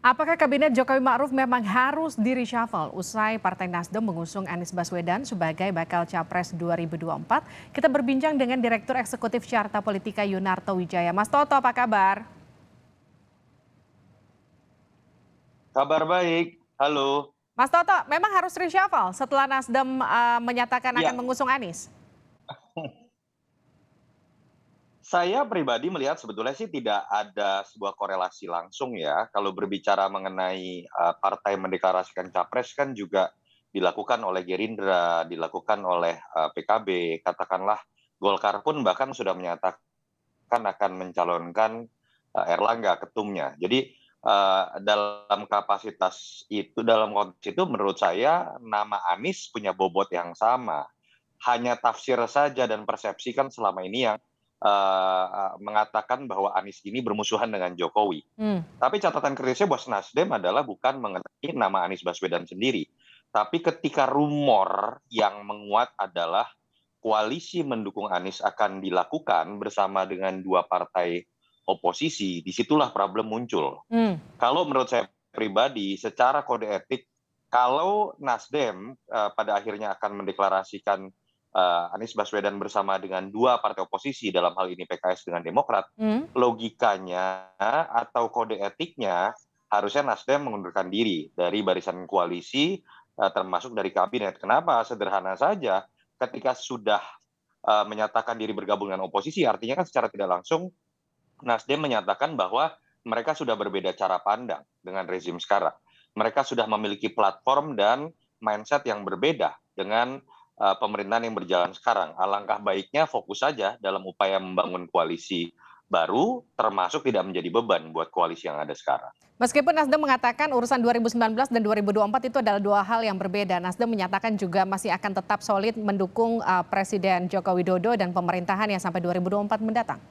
Apakah Kabinet Jokowi Ma'ruf memang harus di-reshuffle usai Partai Nasdem mengusung Anies Baswedan sebagai bakal Capres 2024? Kita berbincang dengan Direktur Eksekutif Carta Politika Yunarto Wijaya. Mas Toto, apa kabar? Kabar baik, halo. Mas Toto, memang harus reshuffle setelah Nasdem menyatakan akan Ya, mengusung Anies? saya pribadi melihat sebetulnya sih tidak ada sebuah korelasi langsung ya. Kalau berbicara mengenai partai mendeklarasikan capres kan juga dilakukan oleh Gerindra, dilakukan oleh PKB, katakanlah Golkar pun bahkan sudah menyatakan akan mencalonkan Erlangga ketumnya. Jadi dalam kapasitas itu, dalam konteks itu menurut saya nama Anies punya bobot yang sama. Hanya tafsir saja dan persepsi kan selama ini yang mengatakan bahwa Anies ini bermusuhan dengan Jokowi. Hmm, Tapi catatan kritisnya buat Nasdem adalah bukan mengenai nama Anies Baswedan sendiri, tapi ketika rumor yang menguat adalah koalisi mendukung Anies akan dilakukan bersama dengan dua partai oposisi, disitulah problem muncul. hmm, Kalau menurut saya pribadi, secara kode etik, kalau Nasdem pada akhirnya akan mendeklarasikan Anies Baswedan bersama dengan dua partai oposisi, dalam hal ini PKS dengan Demokrat, hmm. logikanya atau kode etiknya harusnya Nasdem mengundurkan diri dari barisan koalisi, termasuk dari kabinet. Kenapa? Sederhana saja, ketika sudah menyatakan diri bergabung dengan oposisi, artinya kan secara tidak langsung Nasdem menyatakan bahwa mereka sudah berbeda cara pandang dengan rezim sekarang. Mereka sudah memiliki platform dan mindset yang berbeda dengan pemerintahan yang berjalan sekarang. Alangkah baiknya fokus saja dalam upaya membangun koalisi baru, termasuk tidak menjadi beban buat koalisi yang ada sekarang. Meskipun Nasdem mengatakan urusan 2019 dan 2024 itu adalah dua hal yang berbeda, Nasdem menyatakan juga masih akan tetap solid mendukung Presiden Joko Widodo dan pemerintahan yang sampai 2024 mendatang.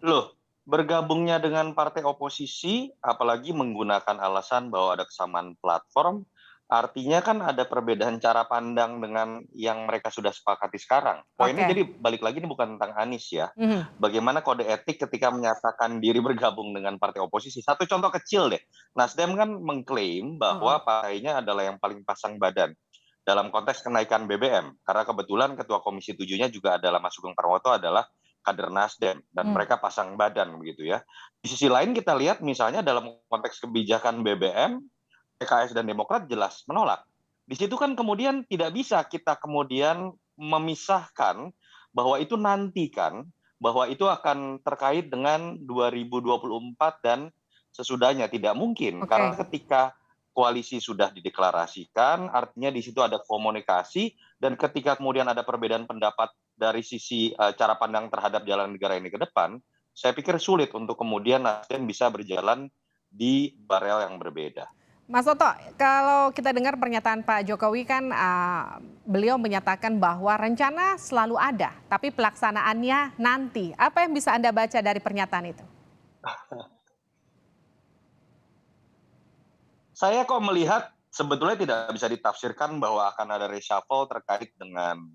Loh, bergabungnya dengan partai oposisi, apalagi menggunakan alasan bahwa ada kesamaan platform, artinya kan ada perbedaan cara pandang dengan yang mereka sudah sepakati sekarang. Poinnya Oke. jadi balik lagi ini bukan tentang Anies ya. Mhm. Bagaimana kode etik ketika menyatakan diri bergabung dengan partai oposisi. Satu contoh kecil deh, Nasdem kan mengklaim Heeh. bahwa partainya adalah yang paling pasang badan dalam konteks kenaikan BBM. Karena kebetulan Ketua Komisi 7-nya juga adalah Mas Sugeng Pramoto adalah kader Nasdem dan Hmm. mereka pasang badan begitu ya. Di sisi lain kita lihat misalnya dalam konteks kebijakan BBM, PKS dan Demokrat jelas menolak. Di situ kan kemudian tidak bisa kita kemudian memisahkan bahwa itu nanti kan, bahwa itu akan terkait dengan 2024 dan sesudahnya. Tidak mungkin, karena Oke. ketika koalisi sudah dideklarasikan, artinya di situ ada komunikasi, dan ketika kemudian ada perbedaan pendapat dari sisi cara pandang terhadap jalan negara ini ke depan, saya pikir sulit untuk kemudian Nasdem bisa berjalan di barel yang berbeda. Mas Toto, kalau kita dengar pernyataan Pak Jokowi kan beliau menyatakan bahwa rencana selalu ada, tapi pelaksanaannya nanti. Apa yang bisa Anda baca dari pernyataan itu? Saya kok melihat sebetulnya tidak bisa ditafsirkan bahwa akan ada reshuffle terkait dengan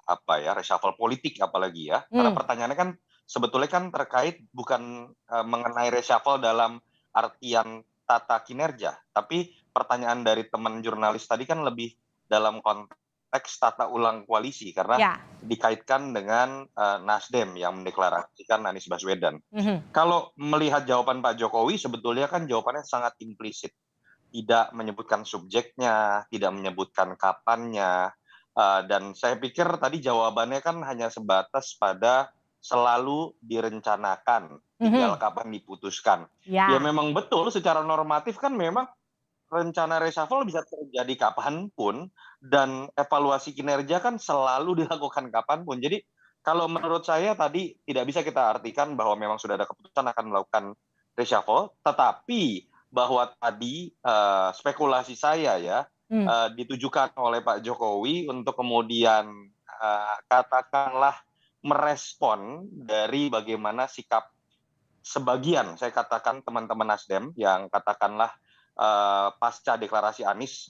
apa ya, reshuffle politik apalagi ya. Karena Hmm, pertanyaannya kan sebetulnya kan terkait bukan mengenai reshuffle dalam artian tata kinerja, tapi pertanyaan dari teman jurnalis tadi kan lebih dalam konteks tata ulang koalisi karena ya. dikaitkan dengan Nasdem yang mendeklarasikan Anies Baswedan. Mhm. Kalau melihat jawaban Pak Jokowi sebetulnya kan jawabannya sangat implisit, tidak menyebutkan subjeknya, tidak menyebutkan kapannya, dan saya pikir tadi jawabannya kan hanya sebatas pada selalu direncanakan, tinggal Mhm. kapan diputuskan. Ya Ya. memang betul secara normatif kan memang rencana reshuffle bisa terjadi kapan pun dan evaluasi kinerja kan selalu dilakukan kapan pun. Jadi kalau menurut saya tadi tidak bisa kita artikan bahwa memang sudah ada keputusan akan melakukan reshuffle, tetapi bahwa tadi spekulasi saya ya Hmm. ditujukan oleh Pak Jokowi untuk kemudian katakanlah merespon dari bagaimana sikap sebagian, saya katakan teman-teman Nasdem yang katakanlah pasca deklarasi Anies,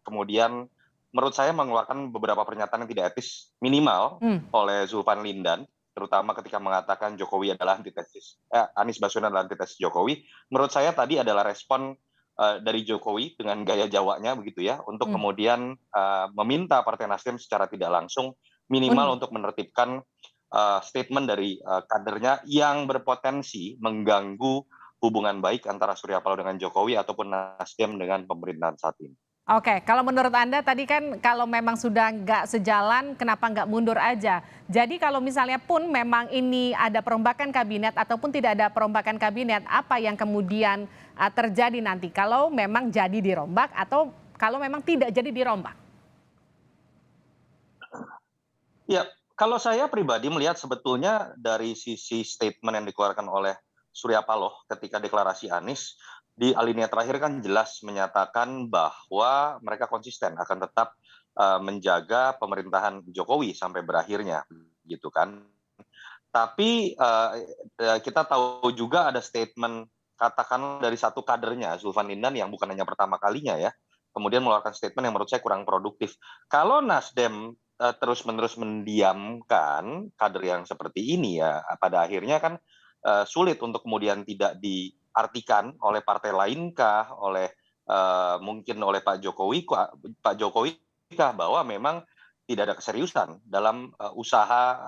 kemudian menurut saya mengeluarkan beberapa pernyataan yang tidak etis minimal Hmm. oleh Zulfan Lindan. terutama ketika mengatakan Jokowi adalah Anies Baswedan adalah antitesis Jokowi. Menurut saya tadi adalah respon dari Jokowi dengan gaya Jawanya begitu ya, untuk Hmm. kemudian meminta Partai Nasdem secara tidak langsung Un- minimal untuk menertibkan statement dari kadernya yang berpotensi mengganggu hubungan baik antara Surya Paloh dengan Jokowi ataupun Nasdem dengan pemerintahan saat ini. Oke, kalau menurut Anda tadi kan kalau memang sudah nggak sejalan, kenapa nggak mundur aja? Jadi kalau misalnya pun memang ini ada perombakan kabinet ataupun tidak ada perombakan kabinet, apa yang kemudian terjadi nanti kalau memang jadi dirombak atau kalau memang tidak jadi dirombak? Ya, kalau saya pribadi melihat sebetulnya dari sisi statement yang dikeluarkan oleh Surya Paloh ketika deklarasi Anies, di alinea terakhir kan jelas menyatakan bahwa mereka konsisten akan tetap menjaga pemerintahan Jokowi sampai berakhirnya, gitu kan. Tapi kita tahu juga ada statement katakan dari satu kadernya, Zulfan Lindan yang bukan hanya pertama kalinya ya, kemudian mengeluarkan statement yang menurut saya kurang produktif. Kalau Nasdem terus-menerus mendiamkan kader yang seperti ini ya, pada akhirnya kan sulit untuk kemudian tidak diartikan oleh partai lainkah, oleh mungkin oleh Pak Jokowi kah bahwa memang tidak ada keseriusan dalam usaha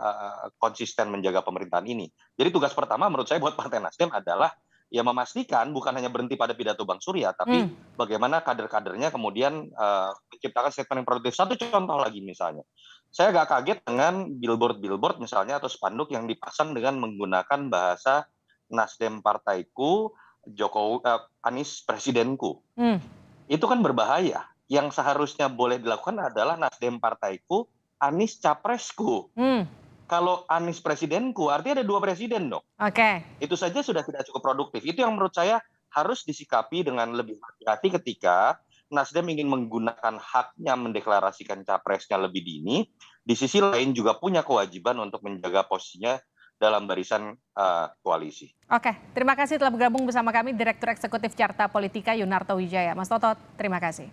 konsisten menjaga pemerintahan ini. Jadi tugas pertama menurut saya buat Partai Nasdem adalah ya memastikan bukan hanya berhenti pada pidato Bang Surya, tapi Hmm. bagaimana kader-kadernya kemudian menciptakan statement yang produktif. Satu contoh lagi misalnya, saya agak kaget dengan billboard-billboard misalnya atau spanduk yang dipasang dengan menggunakan bahasa Nasdem partaiku, Anies presidenku. Hmm. Itu kan berbahaya. Yang seharusnya boleh dilakukan adalah Nasdem partaiku, Anies capresku. Hmm. Kalau Anies presidenku, artinya ada 2 presiden dong. Oke. Itu saja sudah tidak cukup produktif. Itu yang menurut saya harus disikapi dengan lebih hati-hati ketika Nasdem ingin menggunakan haknya mendeklarasikan capresnya lebih dini. Di sisi lain juga punya kewajiban untuk menjaga posisinya dalam barisan koalisi. Oke, terima kasih telah bergabung bersama kami Direktur Eksekutif Carta Politika Yunarto Wijaya. Mas Toto, terima kasih.